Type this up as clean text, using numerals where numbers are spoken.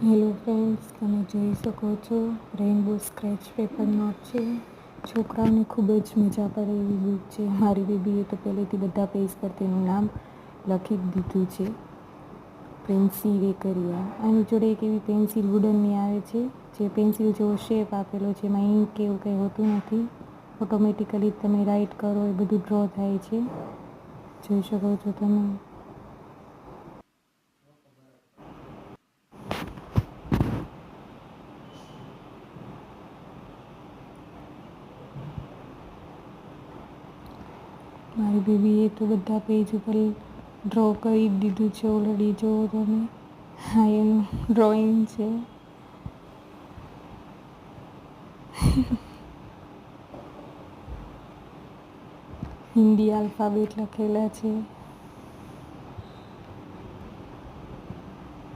Hello friends, તમે જોઈ શકો છો રેઇનબો સ્ક્રેચ પેપર નોટ છે. છોકરાઓને ખૂબ જ મજા પડે એવી બુક છે. મારી બેબીએ તો પહેલેથી બધા પેજ પર તેનું નામ લખી જ દીધું છે, પ્રિન્સી વેકરિયા. આની જોડે એક એવી પેન્સિલ વુડનની આવે છે, જે પેન્સિલ જેવો શેપ આપેલો છે. એમાં ઇંક કે એવું કંઈ હોતું નથી, ઓટોમેટિકલી તમે રાઇટ કરો એ બધું ડ્રો થાય છે. જોઈ શકો છો તમે. મારી બેબીએ તો બધા પેજ ઉપર ડ્રો કરી દીધું છે ઓલરેડી. જુઓ તમે, હા એનું ડ્રોઈંગ છે. હિન્દી આલ્ફાબેટ લખેલા છે.